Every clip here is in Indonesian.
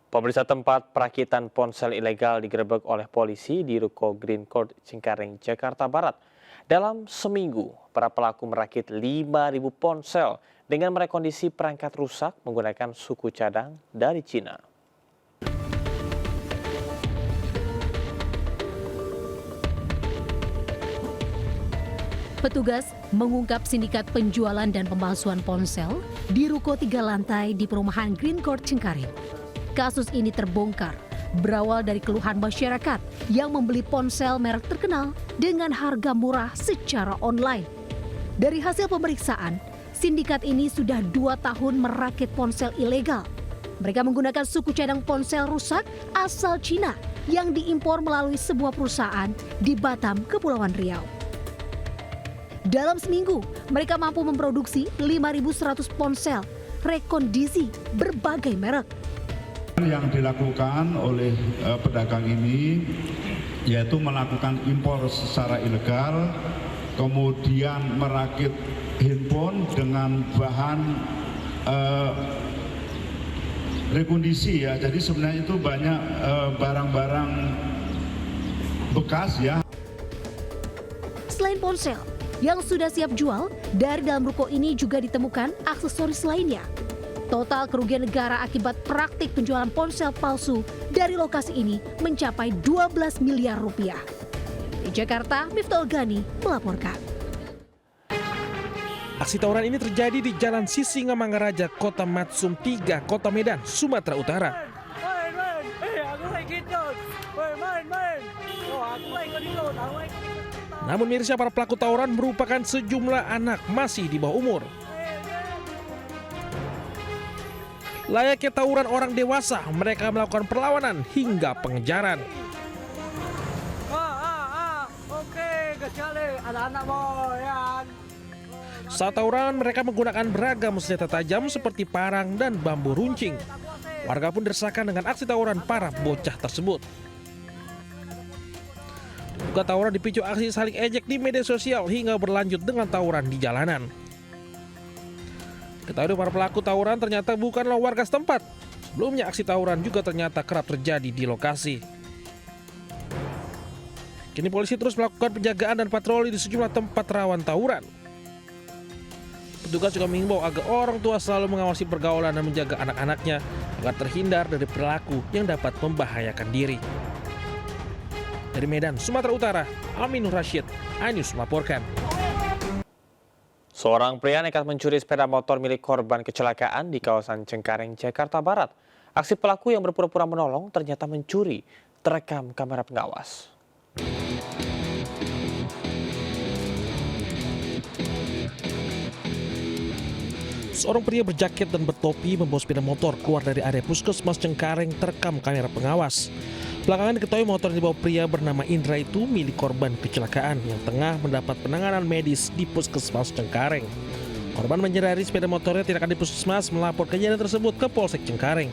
Pemeriksa tempat perakitan ponsel ilegal digerebek oleh polisi di Ruko Green Court Cengkareng, Jakarta Barat. Dalam seminggu, para pelaku merakit 5.000 ponsel dengan merekondisi perangkat rusak menggunakan suku cadang dari Cina. Petugas mengungkap sindikat penjualan dan pemalsuan ponsel di ruko 3 lantai di perumahan Green Court Cengkareng. Kasus ini terbongkar berawal dari keluhan masyarakat yang membeli ponsel merek terkenal dengan harga murah secara online. Dari hasil pemeriksaan, sindikat ini sudah 2 tahun merakit ponsel ilegal. Mereka menggunakan suku cadang ponsel rusak asal Cina yang diimpor melalui sebuah perusahaan di Batam, Kepulauan Riau. Dalam seminggu, mereka mampu memproduksi 5.100 ponsel rekondisi berbagai merek. Yang dilakukan oleh pedagang ini yaitu melakukan impor secara ilegal, kemudian merakit handphone dengan bahan rekondisi ya. Jadi sebenarnya itu banyak barang-barang bekas ya. Selain ponsel yang sudah siap jual, dari dalam ruko ini juga ditemukan aksesoris lainnya. Total kerugian negara akibat praktik penjualan ponsel palsu dari lokasi ini mencapai 12 miliar rupiah. Di Jakarta, Miftah Gani melaporkan. Aksi tawuran ini terjadi di Jalan Sisinga Mangaraja, Kota Matsum 3, Kota Medan, Sumatera Utara. Namun mirisnya para pelaku tawuran merupakan sejumlah anak masih di bawah umur. Layaknya tawuran orang dewasa, mereka melakukan perlawanan hingga pengejaran. Saat tawuran, mereka menggunakan beragam senjata tajam seperti parang dan bambu runcing. Warga pun desakan dengan aksi tawuran para bocah tersebut. Duga tawuran dipicu aksi saling ejek di media sosial hingga berlanjut dengan tawuran di jalanan. Ketahui para pelaku tawuran ternyata bukanlah warga setempat. Sebelumnya aksi tawuran juga ternyata kerap terjadi di lokasi. Kini polisi terus melakukan penjagaan dan patroli di sejumlah tempat rawan tawuran. Petugas juga mengimbau agar orang tua selalu mengawasi pergaulan dan menjaga anak-anaknya agar terhindar dari perilaku yang dapat membahayakan diri. Dari Medan, Sumatera Utara, Aminur Rashid, iNews melaporkan. Seorang pria nekat mencuri sepeda motor milik korban kecelakaan di kawasan Cengkareng, Jakarta Barat. Aksi pelaku yang berpura-pura menolong ternyata mencuri, terekam kamera pengawas. Seorang pria berjaket dan bertopi membawa sepeda motor keluar dari area puskesmas Cengkareng terekam kamera pengawas. Belakangan diketahui motor yang dibawa pria bernama Indra itu milik korban kecelakaan yang tengah mendapat penanganan medis di puskesmas Cengkareng. Korban menyadari sepeda motornya tidak ada di puskesmas, melapor kejadian tersebut ke Polsek Cengkareng.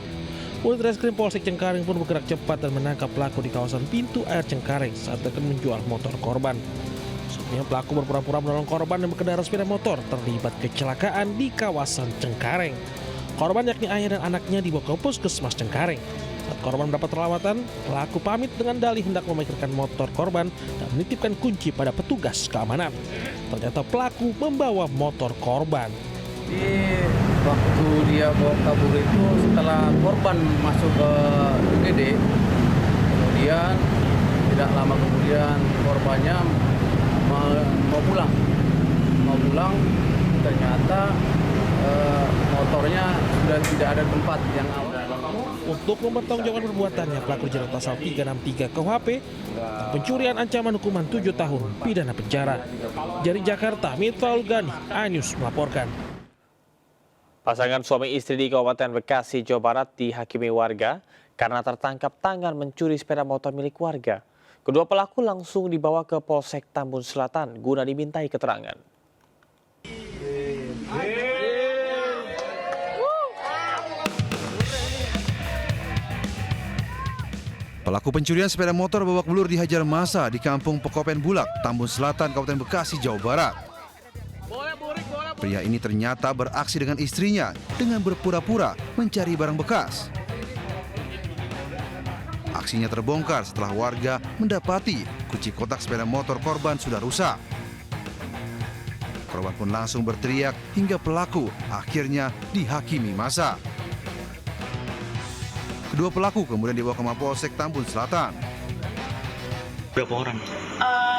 Unit Reskrim Polsek Cengkareng pun bergerak cepat dan menangkap pelaku di kawasan pintu air Cengkareng saat akan menjual motor korban. Sebelumnya pelaku berpura-pura menolong korban yang berkendara sepeda motor terlibat kecelakaan di kawasan Cengkareng. Korban yakni ayah dan anaknya dibawa ke puskesmas Cengkareng. Saat korban mendapat perawatan, pelaku pamit dengan dalih hendak memikirkan motor korban dan menitipkan kunci pada petugas keamanan. Ternyata pelaku membawa motor korban. Di waktu dia bawa kabur itu setelah korban masuk ke UGD, kemudian tidak lama kemudian korbannya mau pulang, ternyata motornya sudah tidak ada tempat yang awal. Untuk mempertanggungjawabkan perbuatannya, pelaku dijerat pasal 363 KUHP dan pencurian ancaman hukuman 7 tahun pidana penjara. Dari Jakarta, Miftah Gani, iNews melaporkan. Pasangan suami istri di Kabupaten Bekasi, Jawa Barat dihakimi warga karena tertangkap tangan mencuri sepeda motor milik warga. Kedua pelaku langsung dibawa ke Polsek Tambun Selatan guna dimintai keterangan. Pelaku pencurian sepeda motor babak belur dihajar massa di Kampung Pekopen Bulak, Tambun Selatan, Kabupaten Bekasi, Jawa Barat. Pria ini ternyata beraksi dengan istrinya dengan berpura-pura mencari barang bekas. Aksinya terbongkar setelah warga mendapati kunci kotak sepeda motor korban sudah rusak. Korban pun langsung berteriak hingga pelaku akhirnya dihakimi massa. Kedua pelaku kemudian dibawa ke Mapolsek Tambun Selatan. Berapa orang?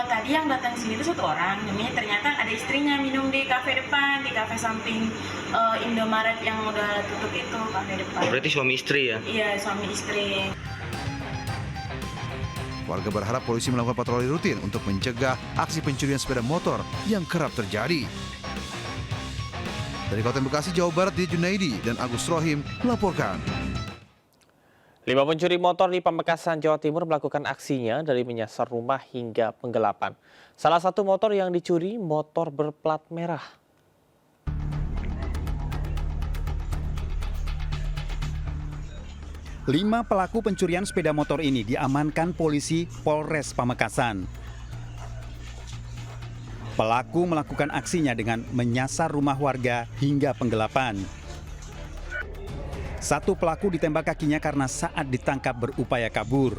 Tadi yang datang sini itu 1 orang, ini ternyata ada istrinya minum di kafe depan, di kafe samping Indomaret yang udah tutup itu, kafe depan. Oh, berarti suami istri ya? Iya, suami istri. Warga berharap polisi melakukan patroli rutin untuk mencegah aksi pencurian sepeda motor yang kerap terjadi. Dari Kabupaten Bekasi, Jawa Barat, Didi Junaidi dan Agus Rohim melaporkan. 5 pencuri motor di Pamekasan, Jawa Timur melakukan aksinya dari menyasar rumah hingga penggelapan. Salah satu motor yang dicuri motor berplat merah. Lima pelaku pencurian sepeda motor ini diamankan polisi Polres Pamekasan. Pelaku melakukan aksinya dengan menyasar rumah warga hingga penggelapan. Satu pelaku ditembak kakinya karena saat ditangkap berupaya kabur.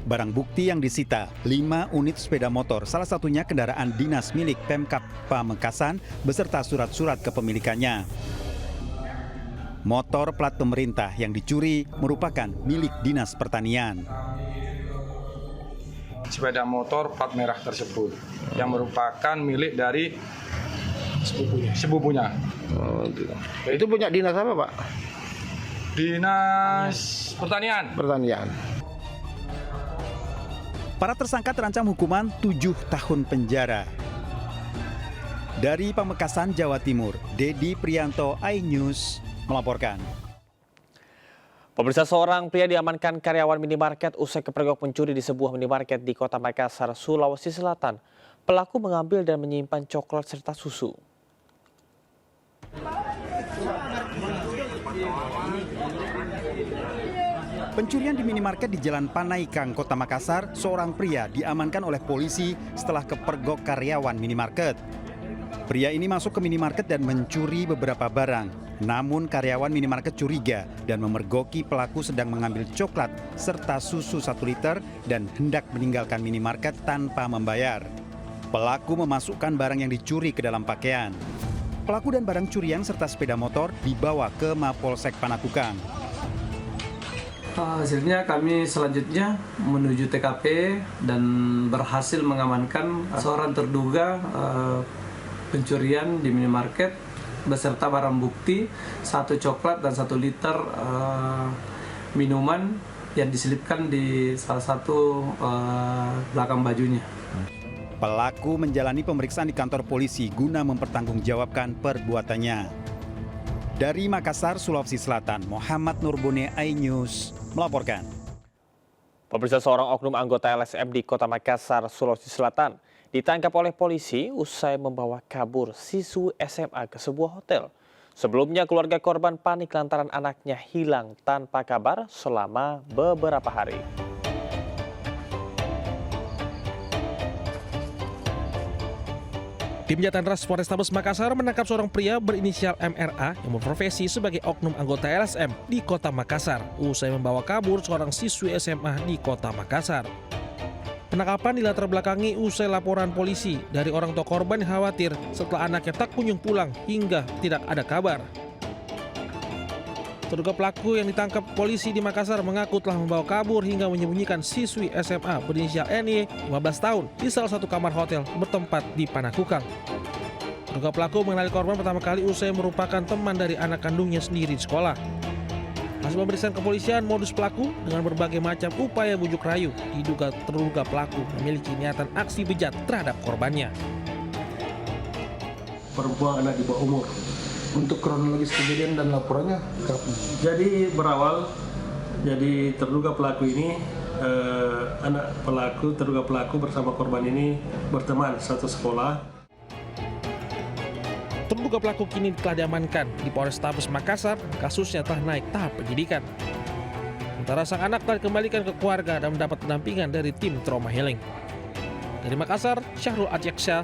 Barang bukti yang disita 5 unit sepeda motor, salah satunya kendaraan dinas milik Pemkab Pamekasan beserta surat-surat kepemilikannya. Motor plat pemerintah yang dicuri merupakan milik Dinas Pertanian. Sepeda motor plat merah tersebut yang merupakan milik dari sepupunya. Oh, gitu. Itu punya dinas apa, Pak? Dinas Pertanian. Para tersangka terancam hukuman 7 tahun penjara. Dari Pamekasan, Jawa Timur, Dedi Prianto, iNews melaporkan. Pemirsa, seorang pria diamankan karyawan minimarket usai kepergok pencuri di sebuah minimarket di Kota Makassar, Sulawesi Selatan. Pelaku mengambil dan menyimpan coklat serta susu. Pencurian di minimarket di Jalan Panaikang, Kota Makassar, seorang pria diamankan oleh polisi setelah kepergok karyawan minimarket. Pria ini masuk ke minimarket dan mencuri beberapa barang. Namun karyawan minimarket curiga dan memergoki pelaku sedang mengambil coklat serta susu 1 liter dan hendak meninggalkan minimarket tanpa membayar. Pelaku memasukkan barang yang dicuri ke dalam pakaian. Pelaku dan barang curian serta sepeda motor dibawa ke Mapolsek Panakukang. Hasilnya kami selanjutnya menuju TKP dan berhasil mengamankan seorang terduga pencurian di minimarket beserta barang bukti 1 coklat dan 1 liter minuman yang diselipkan di salah satu belakang bajunya. Pelaku menjalani pemeriksaan di kantor polisi guna mempertanggungjawabkan perbuatannya. Dari Makassar, Sulawesi Selatan, Muhammad Nurbone, iNews melaporkan. Pemirsa, seorang oknum anggota LSM di Kota Makassar, Sulawesi Selatan ditangkap oleh polisi usai membawa kabur siswi SMA ke sebuah hotel. Sebelumnya keluarga korban panik lantaran anaknya hilang tanpa kabar selama beberapa hari. Tim Jatantras Polrestabes Makassar menangkap seorang pria berinisial MRA yang berprofesi sebagai oknum anggota LSM di Kota Makassar usai membawa kabur seorang siswi SMA di Kota Makassar. Penangkapan dilatar belakangi usai laporan polisi dari orang tua korban yang khawatir setelah anaknya tak kunjung pulang hingga tidak ada kabar. Terduga pelaku yang ditangkap polisi di Makassar mengaku telah membawa kabur hingga menyembunyikan siswi SMA berinisial NY 15 tahun di salah satu kamar hotel bertempat di Panakukang. Terduga pelaku mengenali korban pertama kali usai merupakan teman dari anak kandungnya sendiri di sekolah. Hasil pemeriksaan kepolisian modus pelaku dengan berbagai macam upaya bujuk rayu, diduga terduga pelaku memiliki niatan aksi bejat terhadap korbannya. Perempuan anak di bawah umur. Untuk kronologis kejadian dan laporannya kapan? Jadi berawal, jadi terduga pelaku ini, terduga pelaku bersama korban ini berteman satu sekolah. Terduga pelaku kini telah diamankan di Polrestabes Makassar. Kasusnya telah naik tahap penyidikan. Sementara sang anak telah dikembalikan ke keluarga dan mendapat pendampingan dari tim trauma healing. Dari Makassar, Syahrul Adyaksya,